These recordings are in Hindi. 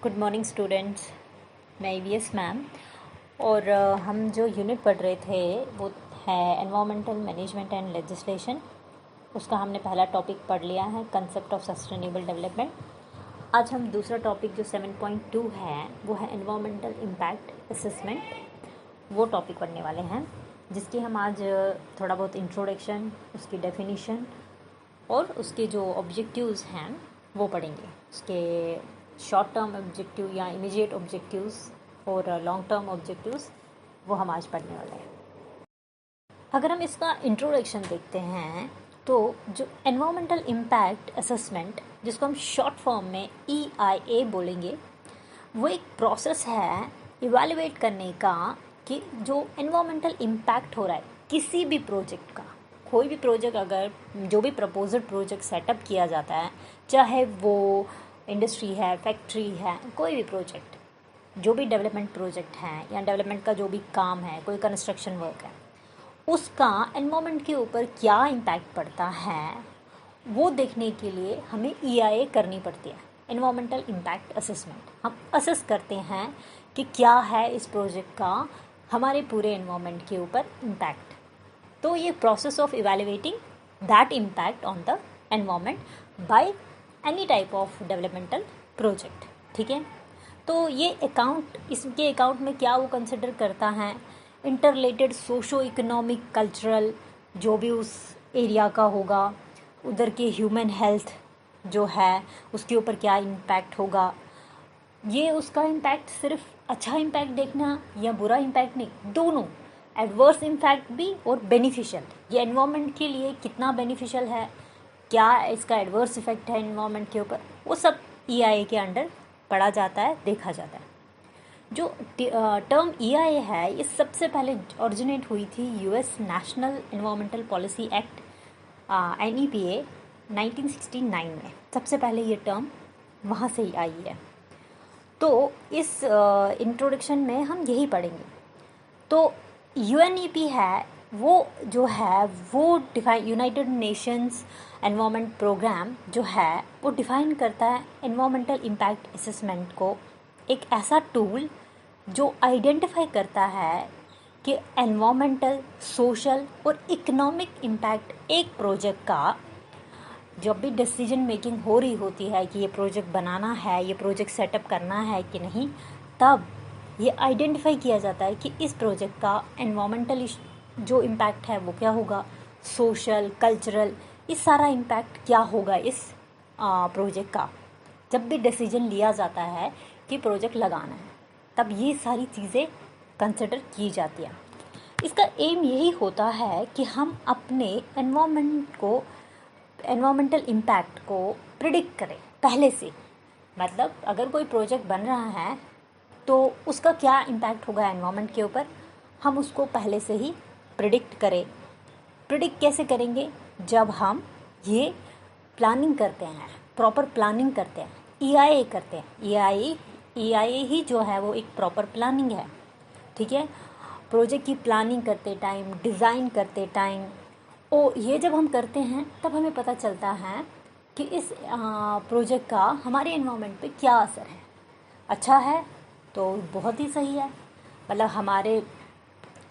Good morning students. मैं ईवीएस मैम। और हम जो यूनिट पढ़ रहे थे वो है एनवायरमेंटल मैनेजमेंट एंड लेजिस्लेशन। उसका हमने पहला टॉपिक पढ़ लिया है, कंसेप्ट ऑफ सस्टेनेबल डेवलपमेंट। आज हम दूसरा टॉपिक जो 7.2 है वो है एनवायरमेंटल इम्पैक्ट असेसमेंट, वो टॉपिक पढ़ने वाले हैं, जिसकी हम आज थोड़ा बहुत इंट्रोडक्शन, उसकी डेफिनीशन और उसके जो ऑब्जेक्टिव्स हैं वो पढ़ेंगे। उसके शॉर्ट टर्म ऑब्जेक्टिव या इमीडिएट ऑब्जेक्टिव्स और लॉन्ग टर्म ऑब्जेक्टिव्स वो हम आज पढ़ने वाले हैं। अगर हम इसका इंट्रोडक्शन देखते हैं तो जो एनवायरमेंटल इम्पैक्ट असेसमेंट, जिसको हम शॉर्ट फॉर्म में EIA बोलेंगे, वो एक प्रोसेस है इवैल्यूएट करने का कि जो एनवायरमेंटल इम्पैक्ट हो रहा है किसी भी प्रोजेक्ट का। कोई भी प्रोजेक्ट, अगर जो भी प्रपोजल प्रोजेक्ट सेटअप किया जाता है, चाहे वो इंडस्ट्री है, फैक्ट्री है, कोई भी प्रोजेक्ट, जो भी डेवलपमेंट प्रोजेक्ट है या डेवलपमेंट का जो भी काम है, कोई कंस्ट्रक्शन वर्क है, उसका एनवायरनमेंट के ऊपर क्या इम्पैक्ट पड़ता है वो देखने के लिए हमें EIA करनी पड़ती है, एनवायरमेंटल इम्पैक्ट असेसमेंट। हम असेस करते हैं कि क्या है इस प्रोजेक्ट का हमारे पूरे एनवायरनमेंट के ऊपर इम्पैक्ट। तो ये process of evaluating that impact on the environment by any type of developmental project, ठीक है। तो ये अकाउंट, इसके अकाउंट में क्या वो कंसिडर करता है, इंटरलेटेड सोशो इकोनॉमिक कल्चरल जो भी उस एरिया का होगा, उधर के ह्यूमन हेल्थ जो है उसके ऊपर क्या इम्पैक्ट होगा। ये उसका इम्पैक्ट सिर्फ अच्छा इम्पैक्ट देखना या बुरा इम्पैक्ट नहीं, दोनों, एडवर्स इम्पैक्ट भी और बेनिफिशियल, ये एनवायरनमेंट के लिए कितना बेनिफिशियल है, क्या इसका एडवर्स इफेक्ट है एनवायरनमेंट के ऊपर, वो सब EIA के अंडर पढ़ा जाता है, देखा जाता है। जो टर्म EIA है ये सबसे पहले ओरिजिनेट हुई थी US national environmental policy act NEPA 1969 में। सबसे पहले ये टर्म वहाँ से ही आई है। तो इस इंट्रोडक्शन में हम यही पढ़ेंगे। तो UNEP है वो जो है वो define, United Nations Environment Programme जो है वो डिफ़ाइन करता है एनवायरमेंटल इम्पैक्ट असेसमेंट को, एक ऐसा टूल जो आइडेंटिफाई करता है कि एनवायरमेंटल, सोशल और इकोनॉमिक इम्पैक्ट एक प्रोजेक्ट का, जब भी डिसीजन मेकिंग हो रही होती है कि ये प्रोजेक्ट बनाना है, ये प्रोजेक्ट सेटअप करना है कि नहीं, तब ये आइडेंटिफाई किया जाता है कि इस प्रोजेक्ट का एनवायरमेंटल जो इम्पैक्ट है वो क्या होगा, सोशल, कल्चरल, इस सारा इम्पैक्ट क्या होगा इस प्रोजेक्ट का। जब भी डिसीजन लिया जाता है कि प्रोजेक्ट लगाना है, तब ये सारी चीज़ें कंसिडर की जाती हैं। इसका एम यही होता है कि हम अपने एनवायरमेंटल इम्पैक्ट को प्रिडिक्ट करें पहले से। मतलब अगर कोई प्रोजेक्ट बन रहा है तो उसका क्या इम्पैक्ट होगा एनवायरनमेंट के ऊपर, हम उसको पहले से ही प्रिडिक्ट करें। प्रिडिक्ट कैसे करेंगे, जब हम ये प्लानिंग करते हैं, प्रॉपर प्लानिंग करते हैं, EIA करते हैं। EIA ही जो है वो एक प्रॉपर प्लानिंग है, ठीक है। प्रोजेक्ट की प्लानिंग करते टाइम, डिज़ाइन करते टाइम, ये जब हम करते हैं तब हमें पता चलता है कि इस प्रोजेक्ट का हमारे एनवायरनमेंट पे क्या असर है। अच्छा है तो बहुत ही सही है, मतलब हमारे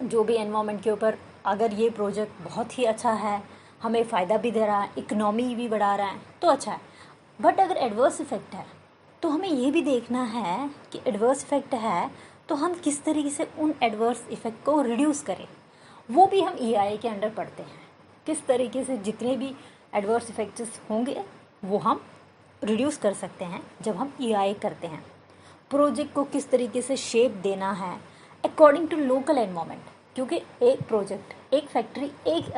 जो भी एनवायरनमेंट के ऊपर अगर ये प्रोजेक्ट बहुत ही अच्छा है, हमें फ़ायदा भी दे रहा है, इकनॉमी भी बढ़ा रहा है, तो अच्छा है। बट अगर एडवर्स इफ़ेक्ट है तो हमें ये भी देखना है कि एडवर्स इफ़ेक्ट है तो हम किस तरीके से उन एडवर्स इफ़ेक्ट को रिड्यूस करें, वो भी हम EIA के अंडर पढ़ते हैं। किस तरीके से जितने भी एडवर्स इफ़ेक्ट्स होंगे वो हम रिड्यूस कर सकते हैं जब हम EIA करते हैं। प्रोजेक्ट को किस तरीके से शेप देना है अकॉर्डिंग टू लोकल एनवायरनमेंट, क्योंकि एक प्रोजेक्ट, एक फैक्ट्री एक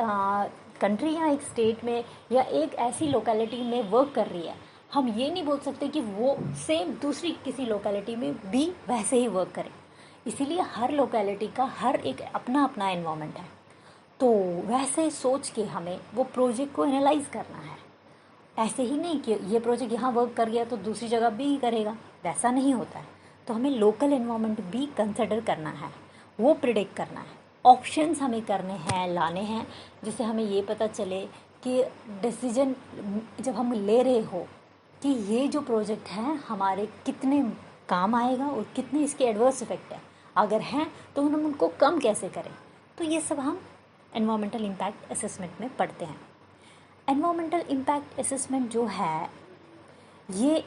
कंट्री या एक स्टेट में या एक ऐसी लोकेलिटी में वर्क कर रही है, हम ये नहीं बोल सकते कि वो सेम दूसरी किसी लोकेलिटी में भी वैसे ही वर्क करे। इसीलिए हर लोकेलिटी का हर एक अपना अपना एनवायरनमेंट है, तो वैसे सोच के हमें वो प्रोजेक्ट को एनालाइज करना है। ऐसे ही नहीं कि ये प्रोजेक्ट यहाँ वर्क कर गया तो दूसरी जगह भी करेगा, वैसा नहीं होता है। तो हमें लोकल एनवायरनमेंट भी कंसिडर करना है, वो प्रिडिक्ट करना है, ऑप्शंस हमें करने हैं, लाने हैं, जिससे हमें ये पता चले कि डिसीजन जब हम ले रहे हो कि ये जो प्रोजेक्ट है हमारे कितने काम आएगा और कितने इसके एडवर्स इफेक्ट है, अगर हैं तो हम उनको कम कैसे करें। तो ये सब हम एनवायरमेंटल इम्पैक्ट असेसमेंट में पढ़ते हैं। एनवायरमेंटल इम्पैक्ट असेसमेंट जो है ये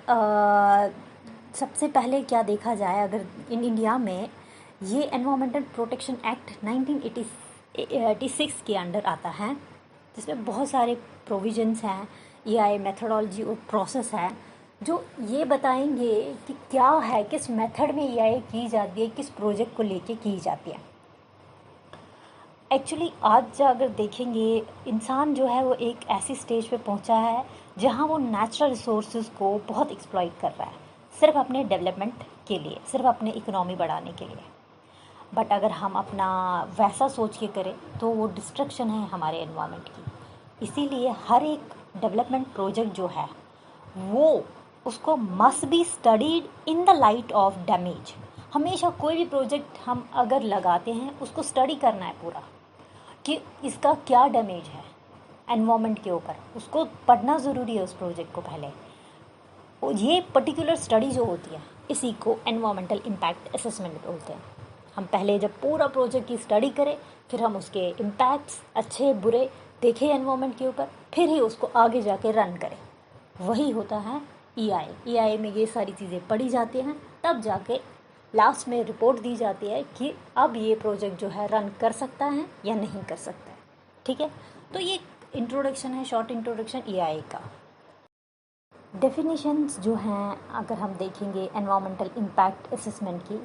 सबसे पहले क्या देखा जाए, अगर इन इंडिया में ये एनवायरमेंटल प्रोटेक्शन एक्ट 1986 के अंडर आता है, जिसमें बहुत सारे प्रोविजंस हैं, EIA मेथडोलॉजी और प्रोसेस है जो ये बताएंगे कि क्या है, किस मेथड में EIA की जाती है, किस प्रोजेक्ट को लेके की जाती है। एक्चुअली आज अगर देखेंगे, इंसान जो है वो एक ऐसी स्टेज पे पहुंचा है जहां वो नेचुरल रिसोर्सेज को बहुत एक्सप्लॉइट कर रहा है, सिर्फ अपने डेवलपमेंट के लिए, सिर्फ अपने इकोनॉमी बढ़ाने के लिए। बट अगर हम अपना वैसा सोच के करें तो वो डिस्ट्रक्शन है हमारे एनवायरनमेंट की। इसीलिए हर एक डेवलपमेंट प्रोजेक्ट जो है वो उसको must be studied in the light of damage. हमेशा कोई भी प्रोजेक्ट हम अगर लगाते हैं उसको स्टडी करना है पूरा कि इसका क्या डैमेज है एनवायरनमेंट के ऊपर, उसको पढ़ना ज़रूरी है उस प्रोजेक्ट को पहले। ये पर्टिकुलर स्टडी जो होती है इसी को एनवायरमेंटल इम्पैक्ट असेसमेंट बोलते हैं। हम पहले जब पूरा प्रोजेक्ट की स्टडी करें, फिर हम उसके इम्पैक्ट्स अच्छे बुरे देखें एनवायरनमेंट के ऊपर, फिर ही उसको आगे जाके रन करें। वही होता है EIA में ये सारी चीज़ें पढ़ी जाती हैं, तब जाके लास्ट में रिपोर्ट दी जाती है कि अब ये प्रोजेक्ट जो है रन कर सकता है या नहीं कर सकता है। ठीक है, तो ये इंट्रोडक्शन है, शॉर्ट इंट्रोडक्शन EIA का। डेफिनेशंस जो हैं अगर हम देखेंगे एनवायरमेंटल इम्पैक्ट असेसमेंट की,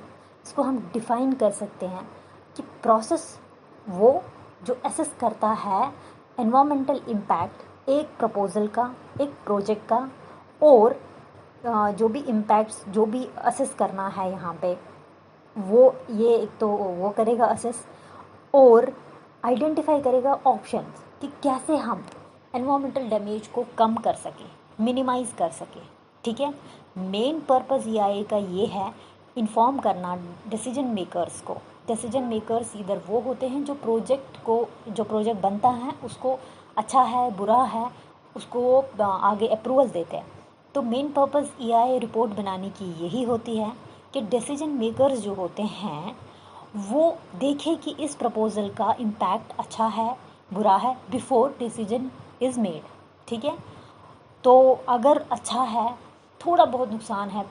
इसको हम डिफ़ाइन कर सकते हैं कि प्रोसेस वो जो असेस करता है एनवायरमेंटल इम्पैक्ट एक प्रपोज़ल का, एक प्रोजेक्ट का, और जो भी इम्पैक्ट्स जो भी असेस करना है यहाँ पे वो ये एक तो वो करेगा असेस, और आइडेंटिफाई करेगा ऑप्शंस कि कैसे हम एनवायरमेंटल डैमेज को कम कर सकें, मिनिमाइज़ कर सकें। ठीक है, मेन पर्पज़ EIA का ये है इन्फॉर्म करना डिसीजन मेकर्स को। डिसीजन मेकर्स इधर वो होते हैं जो प्रोजेक्ट बनता है उसको अच्छा है बुरा है उसको आगे अप्रूवल देते हैं। तो मेन पर्पज़ EIA रिपोर्ट बनाने की यही होती है कि डिसीजन मेकर्स जो होते हैं वो देखें कि इस प्रपोज़ल का इम्पैक्ट अच्छा है बुरा है बिफोर डिसीजन इज़ मेड। ठीक है, तो अगर अच्छा है, थोड़ा बहुत नुकसान है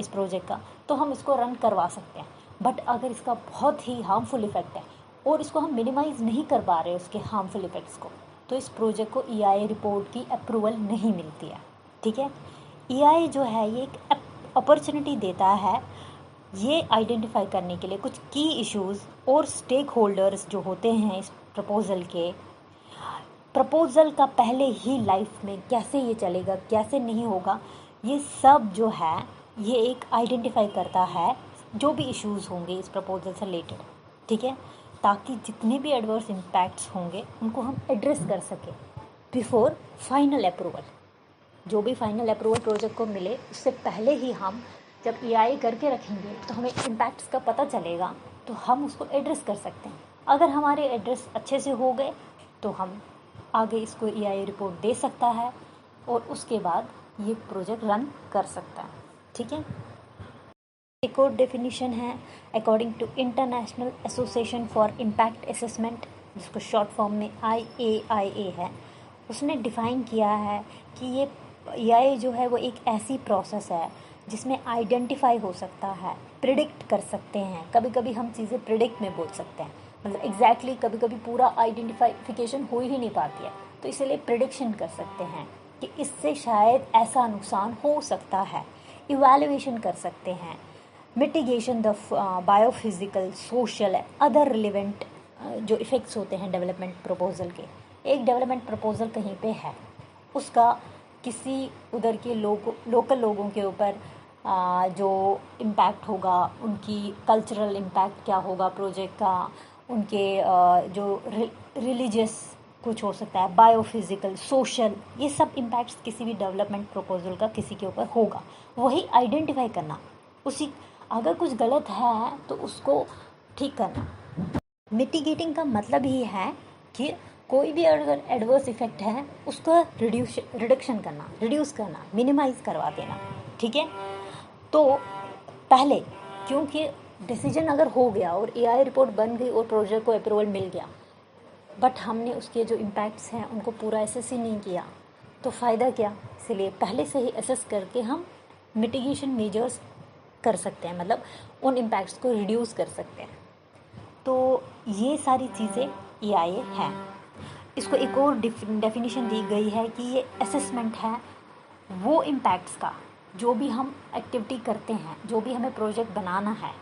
इस प्रोजेक्ट का, तो हम इसको रन करवा सकते हैं। बट अगर इसका बहुत ही हार्मफुल इफ़ेक्ट है और इसको हम मिनिमाइज़ नहीं कर पा रहे उसके हार्मफुल इफ़ेक्ट्स को, तो इस प्रोजेक्ट को EIA रिपोर्ट की अप्रूवल नहीं मिलती है। ठीक है, EIA जो है ये एक अपॉर्चुनिटी देता है ये आइडेंटिफाई करने के लिए कुछ की इश्यूज़ और स्टेक होल्डर्स जो होते हैं इस प्रपोज़ल का पहले ही लाइफ में कैसे ये चलेगा कैसे नहीं होगा, ये सब जो है ये एक आइडेंटिफाई करता है जो भी इश्यूज़ होंगे इस प्रपोज़ल से रिलेटेड। ठीक है, ताकि जितने भी एडवर्स इम्पैक्ट्स होंगे उनको हम एड्रेस कर सकें बिफोर फाइनल अप्रूवल। जो भी फाइनल अप्रूवल प्रोजेक्ट को मिले उससे पहले ही हम जब EIA करके रखेंगे तो हमें इम्पैक्ट्स का पता चलेगा, तो हम उसको एड्रेस कर सकते हैं। अगर हमारे एड्रेस अच्छे से हो गए तो हम आगे इसको EIA रिपोर्ट दे सकता है और उसके बाद ये प्रोजेक्ट रन कर सकता है। ठीक है, एक और डेफिनेशन है according to International Association for Impact Assessment, जिसको शॉर्ट फॉर्म में IAIA है। उसने डिफ़ाइन किया है कि ये EIA जो है वो एक ऐसी प्रोसेस है जिसमें आइडेंटिफाई हो सकता है, प्रिडिक्ट कर सकते हैं। कभी कभी हम चीज़ें प्रिडिक्ट में बोल सकते हैं, मतलब एग्जैक्टली कभी कभी पूरा आइडेंटिफिकेशन हो ही नहीं पाती है, तो इसलिए प्रिडिक्शन कर सकते हैं कि इससे शायद ऐसा नुकसान हो सकता है। इवैल्यूएशन कर सकते हैं, mitigation the biophysical social other relevant जो इफ़ेक्ट्स होते हैं डेवलपमेंट प्रपोजल के। एक डेवलपमेंट प्रपोजल कहीं पे है, उसका किसी उधर के लोकल लोगों के ऊपर जो इम्पैक्ट होगा, उनकी कल्चरल इम्पैक्ट क्या होगा प्रोजेक्ट का, उनके जो रिलीजियस कुछ हो सकता है, बायोफिजिकल सोशल, ये सब इम्पैक्ट्स किसी भी डेवलपमेंट प्रपोजल का किसी के ऊपर होगा, वही आइडेंटिफाई करना, उसी अगर कुछ गलत है तो उसको ठीक करना। मिटिगेटिंग का मतलब ही है कि कोई भी अगर एडवर्स इफेक्ट है उसका रिड्यूस करना, मिनिमाइज़ करवा देना। ठीक है, तो पहले, क्योंकि डिसीजन अगर हो गया और एआई रिपोर्ट बन गई और प्रोजेक्ट को अप्रूवल मिल गया, बट हमने उसके जो इम्पैक्ट्स हैं उनको पूरा असेस ही नहीं किया, तो फ़ायदा क्या। इसलिए पहले से ही असेस करके हम मिटिगेशन मेजर्स कर सकते हैं, मतलब उन इम्पैक्ट्स को रिड्यूस कर सकते हैं। तो ये सारी चीज़ें एआई हैं। इसको एक और डेफिनेशन दी गई है कि ये असेसमेंट है वो इम्पैक्ट्स का, जो भी हम एक्टिविटी करते हैं, जो भी हमें प्रोजेक्ट बनाना है,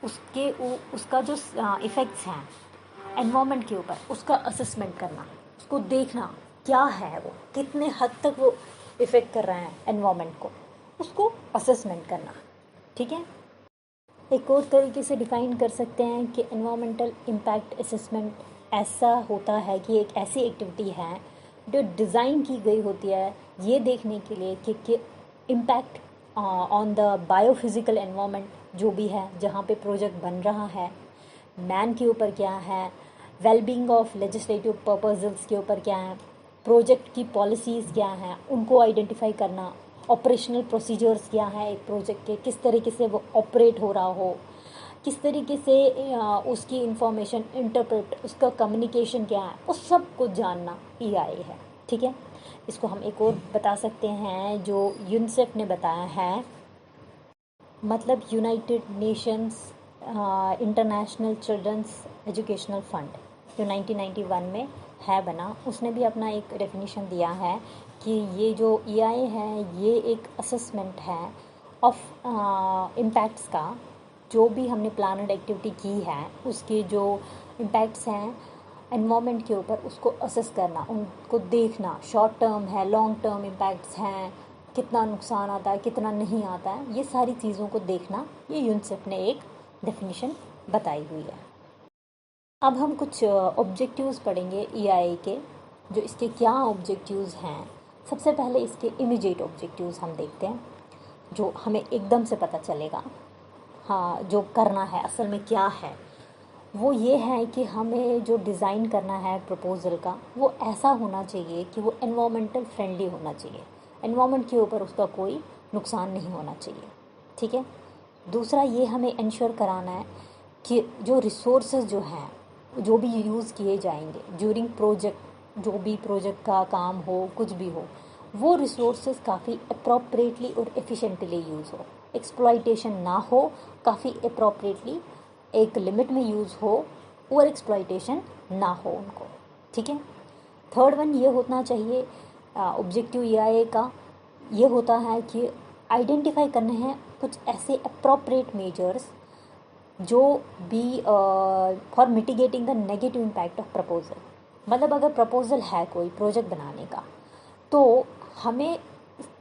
उसका जो इफ़ेक्ट्स हैं एनवायरनमेंट के ऊपर, उसका असेसमेंट करना, उसको देखना क्या है, वो कितने हद तक वो इफ़ेक्ट कर रहा है एनवायरनमेंट को, उसको असेसमेंट करना। ठीक है। एक और तरीके से डिफ़ाइन कर सकते हैं कि एनवायरमेंटल इम्पैक्ट असेसमेंट ऐसा होता है कि एक ऐसी एक्टिविटी है जो डिज़ाइन की गई होती है ये देखने के लिए कि impact on the biophysical environment जो भी है जहाँ पे प्रोजेक्ट बन रहा है, मैन के ऊपर क्या है, वेलबींग ऑफ लेजिस्लेटिव पर्पसेस के ऊपर क्या है, प्रोजेक्ट की पॉलिसीज़ क्या हैं, उनको आइडेंटिफाई करना, ऑपरेशनल प्रोसीजर्स क्या है एक प्रोजेक्ट के, किस तरीके से वो ऑपरेट हो रहा हो, किस तरीके से उसकी इंफॉर्मेशन इंटरप्रेट, उसका कम्युनिकेशन क्या है, उस सब को जानना एआई है। ठीक है। इसको हम एक और बता सकते हैं जो यूनिसेफ ने बताया है, मतलब United Nations International Children's Educational Fund, जो 1991 में है बना, उसने भी अपना एक डेफिनेशन दिया है कि ये जो एआई है ये एक असेसमेंट है ऑफ इम्पैक्ट्स का, जो भी हमने प्लानड एक्टिविटी की है उसके जो इम्पैक्ट्स हैं एनवायरनमेंट के ऊपर, उसको असेस करना, उनको देखना, शॉर्ट टर्म है, लॉन्ग टर्म इम्पैक्ट्स हैं, कितना नुकसान आता है, कितना नहीं आता है, ये सारी चीज़ों को देखना, ये यूनिसेफ ने एक डेफिनेशन बताई हुई है। अब हम कुछ ऑब्जेक्टिव्स पढ़ेंगे एआई के, जो इसके क्या ऑब्जेक्टिव्स हैं। सबसे पहले इसके इमीडिएट ऑब्जेक्टिव्स हम देखते हैं, जो हमें एकदम से पता चलेगा, हाँ, जो करना है असल में क्या है। वो ये है कि हमें जो डिज़ाइन करना है प्रपोज़ल का, वो ऐसा होना चाहिए कि वो एनवायरमेंटल फ्रेंडली होना चाहिए, एनवायरनमेंट के ऊपर उसका कोई नुकसान नहीं होना चाहिए। ठीक है। दूसरा, ये हमें इंश्योर कराना है कि जो रिसोर्सेज जो हैं, जो भी यूज़ किए जाएंगे ड्यूरिंग प्रोजेक्ट, जो भी प्रोजेक्ट का काम हो, कुछ भी हो, वो रिसोर्सेज काफ़ी अप्रोप्रिएटली और एफिशिएंटली यूज़ हो, एक्सप्लॉइटेशन ना हो, काफ़ी अप्रोप्रिएटली एक लिमिट में यूज़ हो, ओवर एक्सप्लॉइटेशन ना हो उनको। ठीक है। थर्ड वन ये होना चाहिए ऑब्जेक्टिव एआई का, ये होता है कि आइडेंटिफाई करने हैं कुछ ऐसे अप्रोप्रिएट मेजर्स जो भी for mitigating the negative impact of proposal. मतलब अगर प्रपोजल है कोई प्रोजेक्ट बनाने का, तो हमें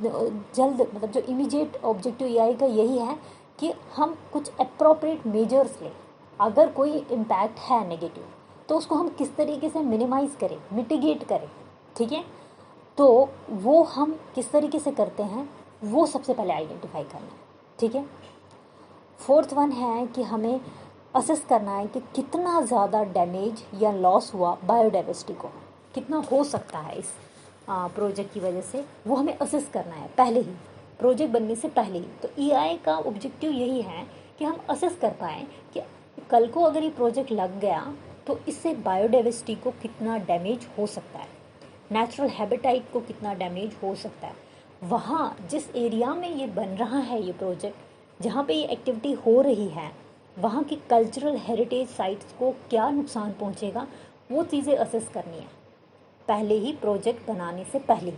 जल्द, मतलब जो इमीडिएट ऑब्जेक्टिव एआई का यही है कि हम कुछ अप्रोप्रिएट मेजर्स लें। अगर कोई इम्पैक्ट है नेगेटिव, तो उसको हम किस तरीके से मिनिमाइज़ करें, मिटिगेट करें। ठीक है। तो वो हम किस तरीके से करते हैं, वो सबसे पहले आइडेंटिफाई करना है। ठीक है। फोर्थ वन है कि हमें असेस करना है कि कितना ज़्यादा डैमेज या लॉस हुआ बायोडाइवर्सिटी को, कितना हो सकता है इस प्रोजेक्ट की वजह से, वो हमें असेस करना है पहले ही, प्रोजेक्ट बनने से पहले ही। तो एआई का ऑब्जेक्टिव यही है कि हम असेस कर पाएँ कि कल को अगर ये प्रोजेक्ट लग गया तो इससे बायोडाइवर्सिटी को कितना डैमेज हो सकता है, नेचुरल हैबिटेट को कितना डैमेज हो सकता है, वहाँ जिस एरिया में ये बन रहा है ये प्रोजेक्ट, जहाँ पे ये एक्टिविटी हो रही है, वहाँ की कल्चरल हेरिटेज साइट्स को क्या नुकसान पहुँचेगा, वो चीज़ें असेस करनी है पहले ही, प्रोजेक्ट बनाने से पहले ही।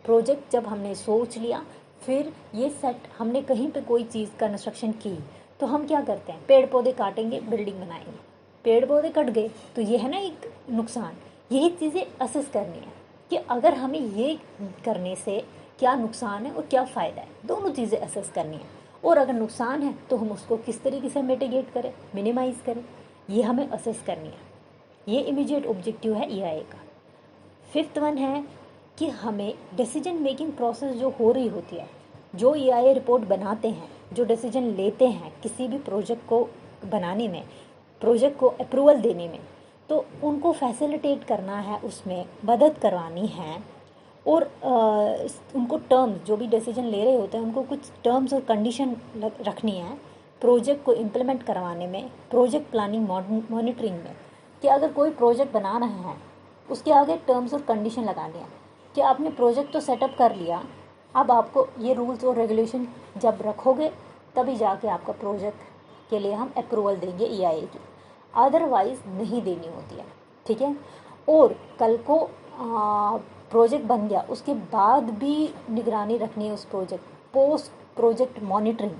प्रोजेक्ट जब हमने सोच लिया, फिर ये सेट, हमने कहीं पे कोई चीज़ कंस्ट्रक्शन की, तो हम क्या करते हैं, पेड़ पौधे काटेंगे, बिल्डिंग बनाएंगे, पेड़ पौधे कट गए तो ये है ना एक नुकसान। यही चीज़ें असेस करनी है कि अगर हमें ये करने से क्या नुकसान है और क्या फ़ायदा है, दोनों चीज़ें असेस करनी है। और अगर नुकसान है तो हम उसको किस तरीके से मिटिगेट करें, मिनिमाइज़ करें, ये हमें असेस करनी है। ये इमीडिएट ऑब्जेक्टिव है एआई का। फिफ्थ वन है कि हमें डिसीजन मेकिंग प्रोसेस जो हो रही होती है, जो एआई रिपोर्ट बनाते हैं, जो डिसीजन लेते हैं किसी भी प्रोजेक्ट को बनाने में, प्रोजेक्ट को अप्रूवल देने में, तो उनको फैसिलिटेट करना है, उसमें मदद करवानी है। और उनको टर्म्स, जो भी डिसीजन ले रहे होते हैं उनको कुछ टर्म्स और कंडीशन रखनी है, प्रोजेक्ट को इम्प्लीमेंट करवाने में, प्रोजेक्ट प्लानिंग मॉनिटरिंग में, कि अगर कोई प्रोजेक्ट बना रहे हैं उसके आगे टर्म्स और कंडीशन लगानी है कि आपने प्रोजेक्ट तो सेटअप कर लिया, अब आपको ये रूल्स और रेगुलेशन जब रखोगे तभी जाके आपका प्रोजेक्ट के लिए हम अप्रूवल देंगे EIA की, अदरवाइज़ नहीं देनी होती है। ठीक है। और कल को प्रोजेक्ट बन गया उसके बाद भी निगरानी रखनी है उस प्रोजेक्ट, पोस्ट प्रोजेक्ट मॉनिटरिंग,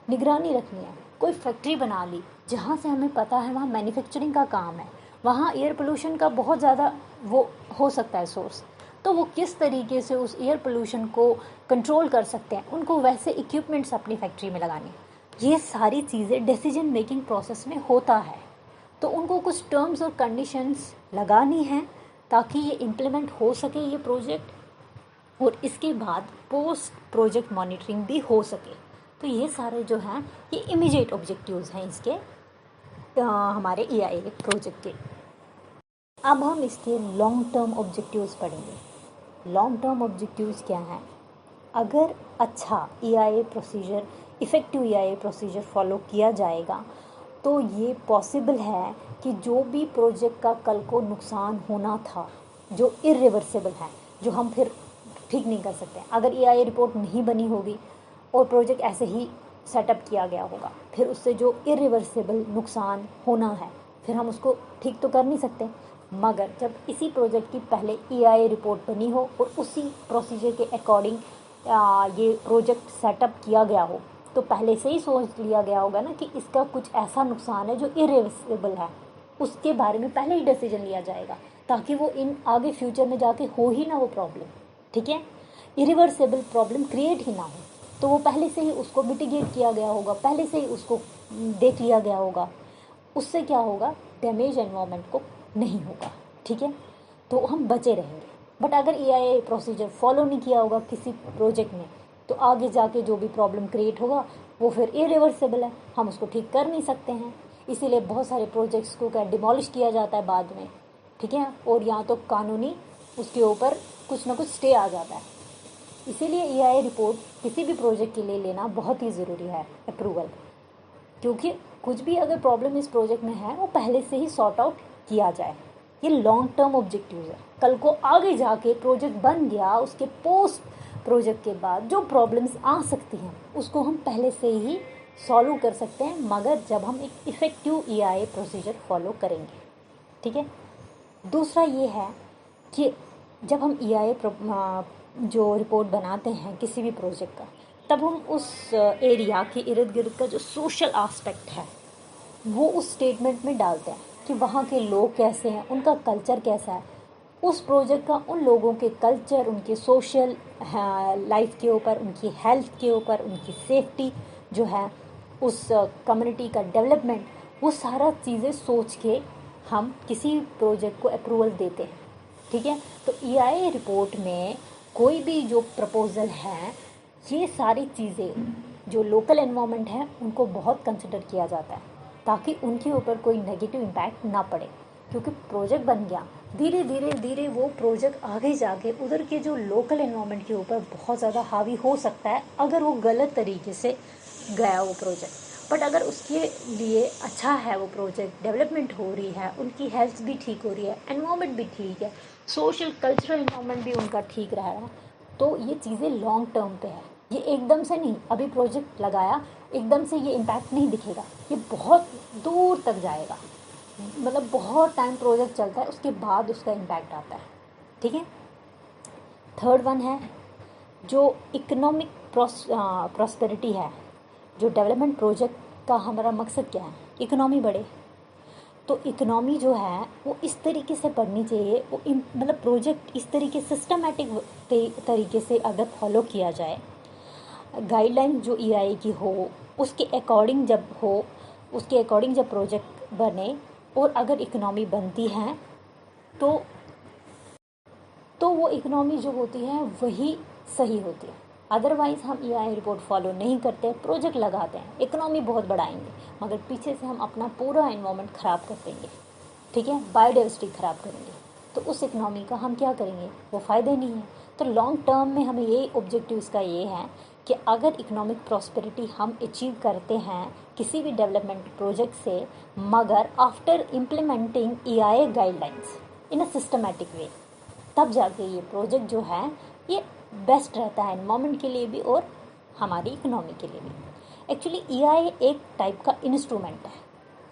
निगरानी रखनी है। कोई फैक्ट्री बना ली जहाँ से हमें पता है वहाँ मैन्युफैक्चरिंग का काम है, वहाँ एयर पोल्यूशन का बहुत ज़्यादा वो हो सकता है सोर्स, तो वो किस तरीके से उस एयर पोल्यूशन को कंट्रोल कर सकते हैं, उनको वैसे इक्विपमेंट्स अपनी फैक्ट्री में लगानी। ये सारी चीज़ें डिसीजन मेकिंग प्रोसेस में होता है, तो उनको कुछ टर्म्स और कंडीशंस लगानी है ताकि ये इम्प्लीमेंट हो सके ये प्रोजेक्ट, और इसके बाद पोस्ट प्रोजेक्ट मॉनिटरिंग भी हो सके। तो ये सारे जो हैं ये इमीडिएट ऑब्जेक्टिव्स हैं इसके हमारे EIA प्रोजेक्ट के। अब हम इसके लॉन्ग टर्म ऑब्जेक्टिव्स पढ़ेंगे। लॉन्ग टर्म ऑब्जेक्टिव्स क्या हैं? अगर अच्छा EIA procedure, effective EIA procedure follow किया जाएगा तो ये पॉसिबल है कि जो भी प्रोजेक्ट का कल को नुकसान होना था, जो इरिवर्सिबल है, जो हम फिर ठीक नहीं कर सकते, अगर EIA रिपोर्ट नहीं बनी होगी और प्रोजेक्ट ऐसे ही सेटअप किया गया होगा, फिर उससे जो इरिवर्सिबल नुकसान होना है फिर हम उसको ठीक तो कर नहीं सकते। मगर जब इसी प्रोजेक्ट की पहले EIA रिपोर्ट बनी हो और उसी प्रोसीजर के अकॉर्डिंग ये प्रोजेक्ट सेटअप किया गया हो, तो पहले से ही सोच लिया गया होगा ना कि इसका कुछ ऐसा नुकसान है जो इरिवर्सिबल है, उसके बारे में पहले ही डिसीजन लिया जाएगा ताकि वो इन आगे फ्यूचर में जाके हो ही ना वो प्रॉब्लम। ठीक है, इरिवर्सिबल प्रॉब्लम क्रिएट ही ना हो, तो वो पहले से ही उसको मिटिगेट किया गया होगा, पहले से ही उसको देख लिया गया होगा। उससे क्या होगा, डैमेज एनवायरनमेंट को नहीं होगा। ठीक है, तो हम बचे रहेंगे। बट अगर EIA प्रोसीजर फॉलो नहीं किया होगा किसी प्रोजेक्ट में, तो आगे जाके जो भी प्रॉब्लम क्रिएट होगा वो फिर इरिवर्सिबल है, हम उसको ठीक कर नहीं सकते हैं। इसीलिए बहुत सारे प्रोजेक्ट्स को क्या डिमोलिश किया जाता है बाद में। ठीक है, और यहाँ तो कानूनी उसके ऊपर कुछ ना कुछ स्टे आ जाता है। इसीलिए EIA रिपोर्ट किसी भी प्रोजेक्ट के लिए लेना बहुत ही ज़रूरी है, अप्रूवल, क्योंकि कुछ भी अगर प्रॉब्लम इस प्रोजेक्ट में है वो पहले से ही सॉर्ट आउट किया जाए। ये लॉन्ग टर्म ऑब्जेक्टिव्स है। कल को आगे जाके प्रोजेक्ट बन गया, उसके पोस्ट प्रोजेक्ट के बाद जो प्रॉब्लम्स आ सकती हैं उसको हम पहले से ही सॉल्व कर सकते हैं, मगर जब हम एक इफ़ेक्टिव EIA प्रोसीजर फॉलो करेंगे। ठीक है, दूसरा ये है कि जब हम EIA जो रिपोर्ट बनाते हैं किसी भी प्रोजेक्ट का, तब हम उस एरिया के इर्द गिर्द का जो सोशल एस्पेक्ट है वो उस स्टेटमेंट में डालते हैं कि वहाँ के लोग कैसे हैं, उनका कल्चर कैसा है, उस प्रोजेक्ट का उन लोगों के कल्चर, उनके सोशल लाइफ के ऊपर, उनकी हेल्थ के ऊपर, उनकी सेफ्टी जो है, उस कम्युनिटी का डेवलपमेंट, वो सारा चीज़ें सोच के हम किसी प्रोजेक्ट को अप्रूवल देते हैं। ठीक है, तो EIA रिपोर्ट में कोई भी जो प्रपोज़ल है, ये सारी चीज़ें जो लोकल एनवायरनमेंट है उनको बहुत कंसिडर किया जाता है ताकि उनके ऊपर कोई नेगेटिव इम्पैक्ट ना पड़े, क्योंकि प्रोजेक्ट बन गया, धीरे धीरे धीरे वो प्रोजेक्ट आगे जाके उधर के जो लोकल एनवायरनमेंट के ऊपर बहुत ज़्यादा हावी हो सकता है अगर वो गलत तरीके से गया वो प्रोजेक्ट। बट अगर उसके लिए अच्छा है, वो प्रोजेक्ट डेवलपमेंट हो रही है, उनकी हेल्थ भी ठीक हो रही है, एनवायरनमेंट भी ठीक है, सोशल कल्चरल एनवायरनमेंट भी उनका ठीक रह रहा है, तो ये चीज़ें लॉन्ग टर्म पे है। ये एकदम से नहीं, अभी प्रोजेक्ट लगाया एकदम से ये इम्पैक्ट नहीं दिखेगा, ये बहुत दूर तक जाएगा, मतलब बहुत टाइम प्रोजेक्ट चलता है उसके बाद उसका इम्पैक्ट आता है। ठीक है, थर्ड वन है जो इकोनॉमिक प्रॉस्पेरिटी है। जो डेवलपमेंट प्रोजेक्ट का हमारा मकसद क्या है, इकोनॉमी बढ़े, तो इकोनॉमी जो है वो इस तरीके से बढ़नी चाहिए, वो मतलब प्रोजेक्ट इस तरीके सिस्टमेटिक तरीके से अगर फॉलो किया जाए, गाइडलाइन जो EIA की हो उसके अकॉर्डिंग जब हो, उसके अकॉर्डिंग जब प्रोजेक्ट बने और अगर इकोनॉमी बनती है तो वो इकोनॉमी जो होती है वही सही होती है। अदरवाइज़ हम EIA रिपोर्ट फॉलो नहीं करते, प्रोजेक्ट लगाते हैं, इकोनॉमी बहुत बढ़ाएंगे, मगर पीछे से हम अपना पूरा एनवायरनमेंट ख़राब कर देंगे। ठीक है, बायोडाइवर्सिटी ख़राब करेंगे, तो उस इकोनॉमी का हम क्या करेंगे, वो फ़ायदा नहीं है। तो लॉन्ग टर्म में हमें ये ऑब्जेक्टिव इसका ये है कि अगर इकोनॉमिक प्रॉस्पेरिटी हम अचीव करते हैं किसी भी डेवलपमेंट प्रोजेक्ट से, मगर after implementing EIA guidelines in a systematic way, तब जाके ये प्रोजेक्ट जो है ये बेस्ट रहता है एनवायरनमेंट के लिए भी और हमारी इकोनॉमी के लिए भी। एक्चुअली EIA एक टाइप का इंस्ट्रूमेंट है।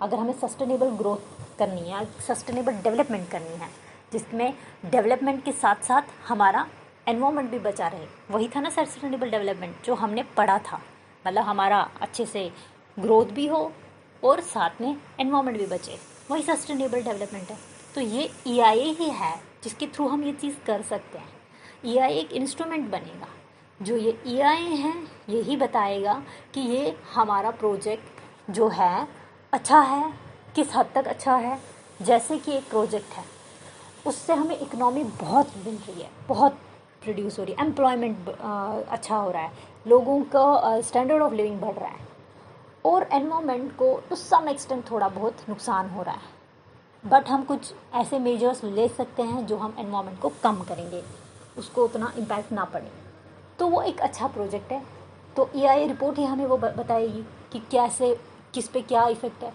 अगर हमें सस्टेनेबल ग्रोथ करनी है, सस्टेनेबल डेवलपमेंट करनी है, जिसमें डेवलपमेंट के साथ साथ हमारा एनवायरनमेंट भी बचा रहे, वही था ना सस्टेनेबल डेवलपमेंट जो हमने पढ़ा था। मतलब हमारा अच्छे से ग्रोथ भी हो और साथ में एनवायरनमेंट भी बचे, वही सस्टेनेबल डेवलपमेंट है। तो ये EIA ही है जिसके थ्रू हम ये चीज़ कर सकते हैं। EIA एक इंस्ट्रूमेंट बनेगा। जो ये EIA है यही बताएगा कि ये हमारा प्रोजेक्ट जो है अच्छा है, किस हद तक अच्छा है। जैसे कि एक प्रोजेक्ट है, उससे हमें इकनॉमी बहुत मिल रही है, बहुत प्रोड्यूस हो रही है, एम्प्लॉयमेंट अच्छा हो रहा है, लोगों का स्टैंडर्ड ऑफ लिविंग बढ़ रहा है, और एनवायरनमेंट को टू सम एक्सटेंट थोड़ा बहुत नुकसान हो रहा है। बट हम कुछ ऐसे मेजर्स ले सकते हैं जो हम एनवायरनमेंट को कम करेंगे, उसको उतना इम्पैक्ट ना पड़े, तो वो एक अच्छा प्रोजेक्ट है। तो EIA रिपोर्ट ही हमें वो बताएगी कि कैसे, किस पे क्या इफ़ेक्ट है।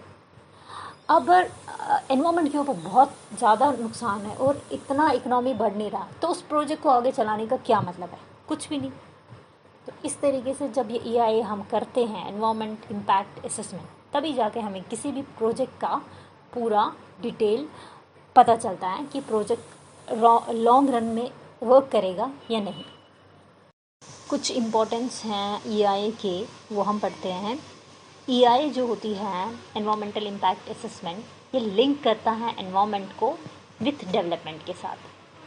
अब एनवायरनमेंट के ऊपर बहुत ज़्यादा नुकसान है और इतना इकनॉमी बढ़ नहीं रहा, तो उस प्रोजेक्ट को आगे चलाने का क्या मतलब है? कुछ भी नहीं। तो इस तरीके से जब ये EIA हम करते हैं, एनवायरनमेंट इम्पैक्ट असेसमेंट, तभी जाके हमें किसी भी प्रोजेक्ट का पूरा डिटेल पता चलता है कि प्रोजेक्ट लॉन्ग रन में वर्क करेगा या नहीं। कुछ इम्पोर्टेंस हैं EIA के, वो हम पढ़ते हैं। EIA जो होती है एनवायरमेंटल इम्पैक्ट असेसमेंट, ये लिंक करता है एनवायरनमेंट को विथ डेवलपमेंट के साथ,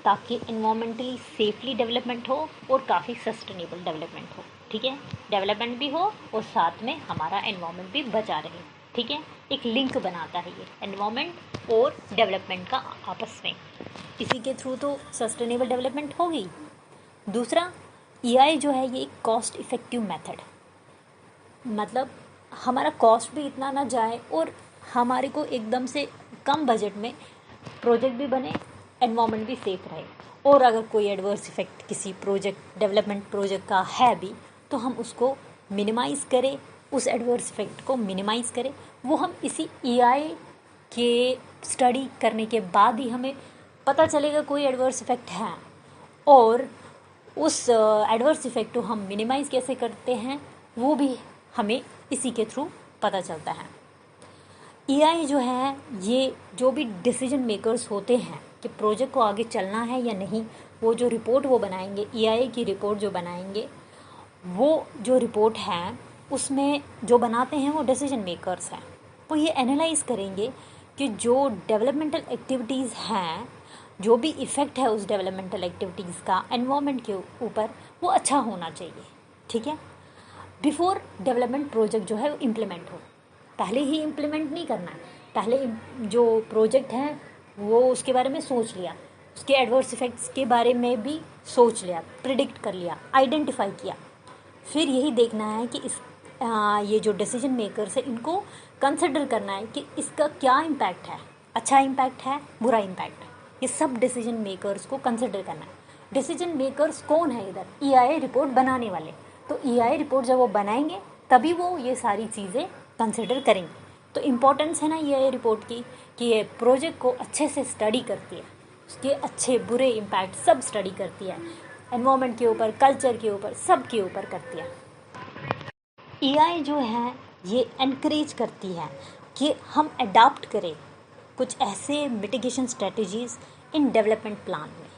ताकि एनवायरमेंटली सेफली डेवलपमेंट हो और काफ़ी सस्टेनेबल डेवलपमेंट हो। ठीक है, डेवलपमेंट भी हो और साथ में हमारा एनवायरनमेंट भी बचा रहे। ठीक है, एक लिंक बनाता है ये एनवायरनमेंट और डेवलपमेंट का आपस में। इसी के थ्रू तो सस्टेनेबल डेवलपमेंट होगी। दूसरा, EIA जो है ये एक कॉस्ट इफ़ेक्टिव मेथड, मतलब हमारा कॉस्ट भी इतना ना जाए और हमारे को एकदम से कम बजट में प्रोजेक्ट भी बने, एनवायरनमेंट भी सेफ रहे, और अगर कोई एडवर्स इफ़ेक्ट किसी प्रोजेक्ट, डेवलपमेंट प्रोजेक्ट का है भी, तो हम उसको मिनिमाइज़ करें, उस एडवर्स इफ़ेक्ट को मिनिमाइज़ करें। वो हम इसी EIA के स्टडी करने के बाद ही हमें पता चलेगा कोई एडवर्स इफ़ेक्ट है, और उस एडवर्स इफ़ेक्ट को हम मिनिमाइज़ कैसे करते हैं वो भी हमें इसी के थ्रू पता चलता है। EIA जो है, ये जो भी डिसीजन मेकर्स होते हैं कि प्रोजेक्ट को आगे चलना है या नहीं, वो जो रिपोर्ट वो बनाएंगे, EIA की रिपोर्ट जो बनाएंगे, वो जो रिपोर्ट है उसमें जो बनाते हैं वो डिसीजन मेकर्स हैं। वो ये एनालाइज करेंगे कि जो डेवलपमेंटल एक्टिविटीज़ हैं, जो भी इफ़ेक्ट है उस डेवलपमेंटल एक्टिविटीज़ का एनवायरनमेंट के ऊपर, वो अच्छा होना चाहिए। ठीक है, बिफोर डेवलपमेंट प्रोजेक्ट जो है वो इम्प्लीमेंट हो, पहले ही इम्प्लीमेंट नहीं करना है। पहले जो प्रोजेक्ट है वो उसके बारे में सोच लिया, उसके एडवर्स इफ़ेक्ट्स के बारे में भी सोच लिया, प्रिडिक्ट कर लिया, आइडेंटिफाई किया। फिर यही देखना है कि ये जो डिसीजन मेकर्स है इनको कंसिडर करना है कि इसका क्या इम्पैक्ट है, अच्छा इम्पैक्ट है, बुरा इम्पैक्ट है, ये सब डिसीजन मेकर्स को कंसिडर करना है। डिसीजन मेकर्स कौन है इधर? EIA रिपोर्ट बनाने वाले। तो EIA रिपोर्ट जब वो बनाएंगे तभी वो ये सारी चीज़ें कंसिडर करेंगे। तो इम्पोर्टेंस है ना EIA रिपोर्ट की कि ये प्रोजेक्ट को अच्छे से स्टडी करती है, उसके अच्छे बुरे इम्पैक्ट सब स्टडी करती है, एनवायरनमेंट के ऊपर, कल्चर के ऊपर, सब के ऊपर करती है। EIA जो है ये एनकरेज करती है कि हम अडाप्ट करें कुछ ऐसे mitigation strategies in development plan में।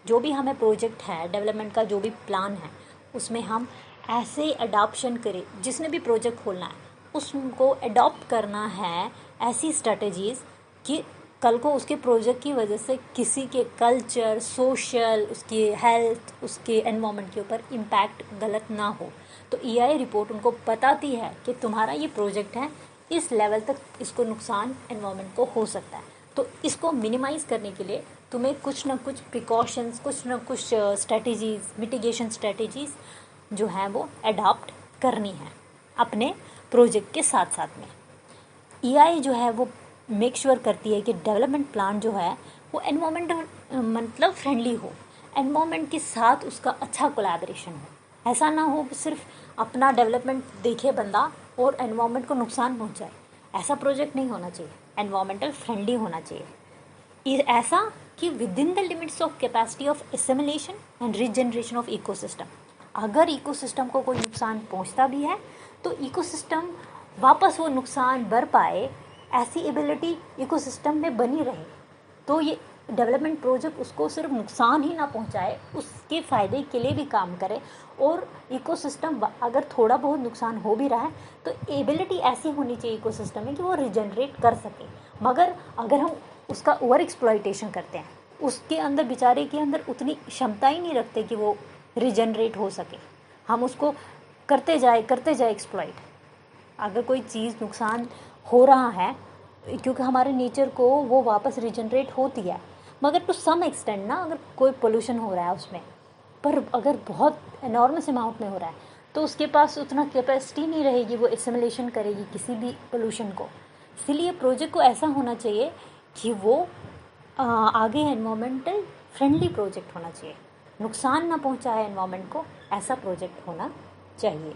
जो भी हमें प्रोजेक्ट है, डेवलपमेंट का जो भी प्लान है, उसमें हम ऐसे अडाप्शन करें, जिसने भी प्रोजेक्ट खोलना है उसको अडॉप्ट करना है ऐसी स्ट्रेटजीज़ कि कल को उसके प्रोजेक्ट की वजह से किसी के कल्चर, सोशल, उसकी हेल्थ, उसके एनवायरनमेंट के ऊपर इम्पैक्ट गलत ना हो। तो EIA रिपोर्ट उनको बताती है कि तुम्हारा ये प्रोजेक्ट है, इस लेवल तक इसको नुकसान एनवायरनमेंट को हो सकता है, तो इसको मिनिमाइज़ करने के लिए तुम्हें कुछ ना कुछ प्रिकॉशंस, कुछ ना कुछ स्ट्रेटजीज़, मिटिगेशन स्ट्रेटजीज़ जो हैं वो अडॉप्ट करनी है अपने प्रोजेक्ट के साथ साथ में। EIA जो है वो मेक श्योर करती है कि डेवलपमेंट प्लान जो है वो एनवायरमेंट मतलब फ्रेंडली हो, एनवायरनमेंट के साथ उसका अच्छा कोलैबोरेशन हो, ऐसा ना हो कि सिर्फ अपना डेवलपमेंट देखे बंदा और एनवायरनमेंट को नुकसान पहुंचाए। ऐसा प्रोजेक्ट नहीं होना चाहिए, एनवायरमेंटल फ्रेंडली होना चाहिए। ऐसा कि with in the limits of capacity of assimilation and regeneration of ecosystem. अगर इकोसिस्टम को कोई नुकसान पहुंचता भी है तो इकोसिस्टम वापस वो नुकसान भर पाए, ऐसी एबिलिटी इकोसिस्टम में बनी रहे। तो ये डेवलपमेंट प्रोजेक्ट उसको सिर्फ नुकसान ही ना पहुंचाए, उसके फ़ायदे के लिए भी काम करे। और इकोसिस्टम अगर थोड़ा बहुत नुकसान हो भी रहा है तो एबिलिटी ऐसी होनी चाहिए इकोसिस्टम में कि वो रिजनरेट कर सके। मगर अगर हम उसका ओवर एक्सप्लॉइटेशन करते हैं, उसके अंदर बेचारे के अंदर उतनी क्षमता ही नहीं रखते कि वो रिजनरेट हो सके, हम उसको करते जाए एक्सप्लॉइट। अगर कोई चीज़ नुकसान हो रहा है क्योंकि हमारे नेचर को वो वापस रिजनरेट होती है, मगर टू सम एक्सटेंट ना, अगर कोई पोल्यूशन हो रहा है उसमें, पर अगर बहुत एनॉर्मस अमाउंट में हो रहा है तो उसके पास उतना कैपेसिटी नहीं रहेगी, वो एसिमिलेशन करेगी किसी भी पोल्यूशन को। इसीलिए प्रोजेक्ट को ऐसा होना चाहिए कि वो आगे एनवायरमेंटल फ्रेंडली प्रोजेक्ट होना चाहिए, नुकसान ना पहुंचाए एनवायरमेंट को, ऐसा प्रोजेक्ट होना चाहिए।